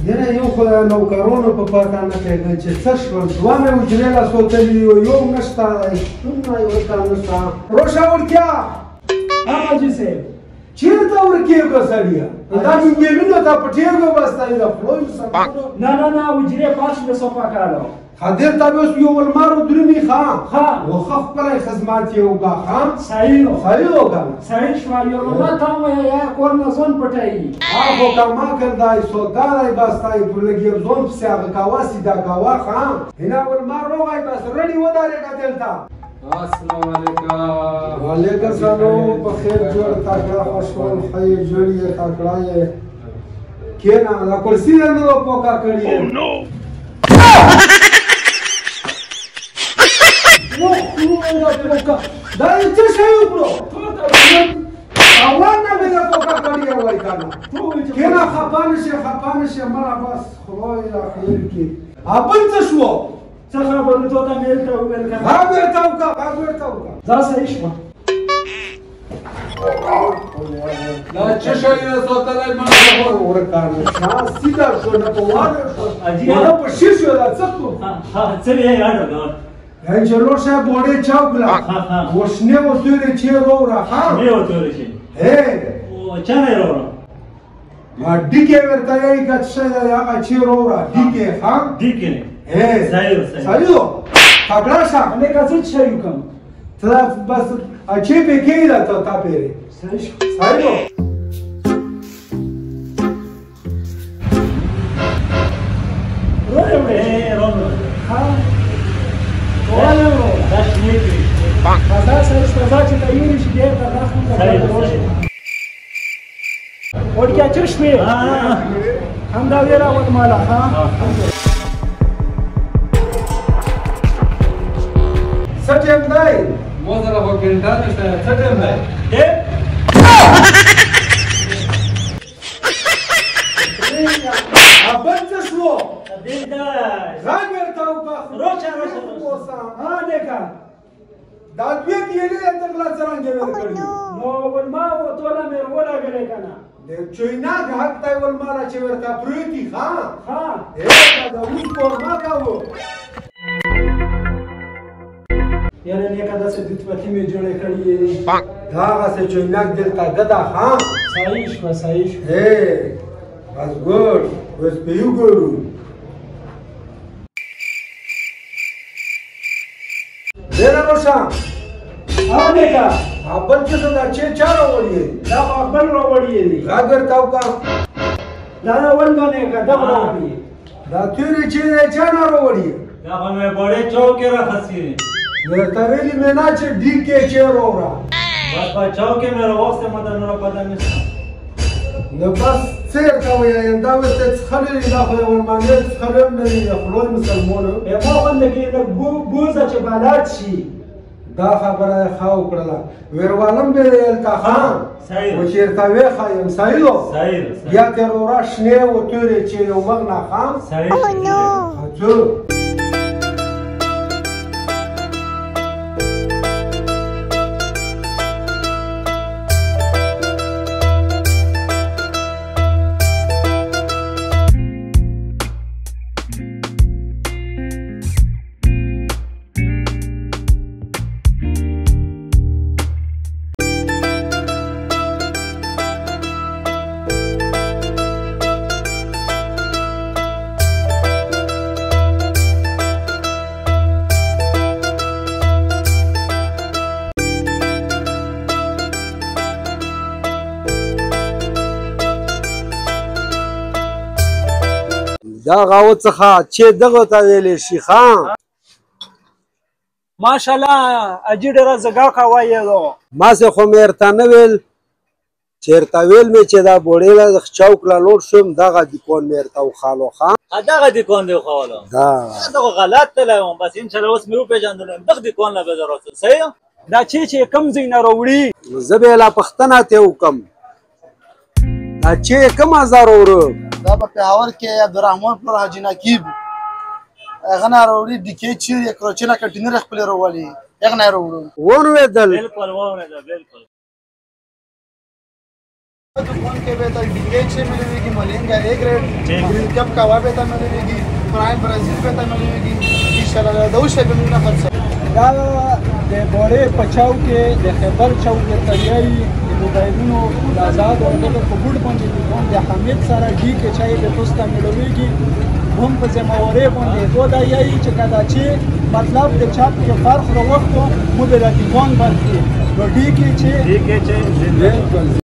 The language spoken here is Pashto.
یره یو خو د نوکرانو په پته نه کېږي چې څه شول دوه مې حجرې لاسوتلي دي یو نشته دی څومره یو کار نشته روشه وړتیا حاجي صاحب چېرته ورکېږه سړیه دا منګلونو ته پټېږه بس دی د خدای نه نه نه حجرې پاس د صفا کالو خدیر ته اوس یو ولمار درمي ښه ښه وخه خپلی خدمات یې وکړه ښه صحیح صحیح وکړه صحیح شوه یو ولمار ته ووایه یا کور نه ځان پټوي خو که ما کړدی سودا دی بس دی لږ یو ځان پسې هغه کوه سیده کوه ښه هنا ولمار روغی بس رڼې ودرېږه دلته السلام علیکم وعلیکم سلام بخیر جوړ تکړه خوشحال ښه یې جوړ یې تکړه یې کښېنه دا کرسي یې نه وه پوکه کړې دا یې څه شی وکړو اول نه مې دا پوکه کړې وای که نه کښېنه خفه نه شې خفه نه شې مړه بس خدای را خیر کړي بل څه شو څه خبره تو ته میل ته وویل که غږ ورته وکړه غږ ورته وکړه دا صحیح شوه دا څه شی یې سوتلی ما ورکه نشه سیده شو نه په واړه شو نه په شي شو دا څه کړو څه یې یاده ده انجلو صاحب وړې چاوکړه وشنې و تورې چې رووړه ښه شنې و تورې چې چا نه یې رووړه ډیکې ورته یې که څه شی دی هغه چې رووړه ډیکې ښه ډیکې صحیح تکړه شه نه که څه شی وکړم ته بس چې پې کېږي ته تا پېرې صحیح شو صحیح وړکیا چر شوې همدا ویره ولماله څه ټیم دی مو سره خو ګنټه نشته څه ټیم دی بل څه شو دلته غږ ورته وکړه روچه دیکه دا دوی کېلې یې ته غلا څرنګه ویل کړي نو ولما ټوله مې ولګلې که نه د چویناک حق دی ولماله چې ورته پرېږدي ښه د اوس کورما کوو یاره نیکه داسې دتپتي مې جوړې کړي دا هغسې چویناک دلته ګده ښه صحیح شوه صحیح شوه بس ګوډ اوس په یو ګورو ډېره روښه نیکه بل څه دا چې چا راوړي دا خو بل راوړي دي غږ ورته وکړه دا اول نه نیکه دغه راوړي دا تورې چې دی چا نه راوړي دا خو مې بړې چوکې راخسي درته ویلي مې نه چې ډیکې چې راوړه بس په چوکې مې راوستې ما ته نوره پته نشته نو بس څه یې ورته ووایه دا اوس ته څښلې دي دا خو د ولمانډې څښلې هم نه دي د خدای مسلمانو ما غونډه کې لږ بوزه چې بلد شي دا خبره یې ښه وکړله ویروالم به یې هلته ښه و چې ورته ویښایم صحیح بیا ترورا شنې و تورې چې یو مغ نه ښه څه دا غاوت څخه چې دغه ته ویلی شي ښه ماشاءالله اجي ډېره زګا کوه یې دو ماسې خو مې ورته نه ویل چې ورته ویل مې چې دا بوډۍ له چوک له لوړ شوم دغه دیکون مې ورته وښالو ښه دغه دیکون دی وښولو دغه غلط تللی وم بس انشاءالله اوس مې وپېژندلم دغه دیکون له به زه راوستل صحیح دا چې کوم ځای نه راوړي زه به یې لا پوښتنه ترې وکړم دا چې کومه ځای راوړو دا په پېښور کې عبدالرحمن پلار حاجي نقیب هغه نه راوړي ډیکې چیرې کروچینه کنټینر یې خپلې راولي هغه نه یې راوړو ولوېدل بلکل واورېده بلکل दुकान के बेहतर डीके 6 मिलेगी, Malinga A grade, green cup कावा बेहतर मिलेगी, प्राइम ब्राजील बेहतर मिलेगी, इंशाल्लाह दो शे बिना खर्च دا د بوړې پچاو کې د خیبر چوک د تریایي د موبایلونو د آزاد او د کوګوډ باندې د حمید سره ډي کې چای د پوسټا ملويږي هم په ځمورې باندې دوه یایي چې کدا چې مطلب د چاپ کې فرق وروخته مو د دکان باندې ډي کې چې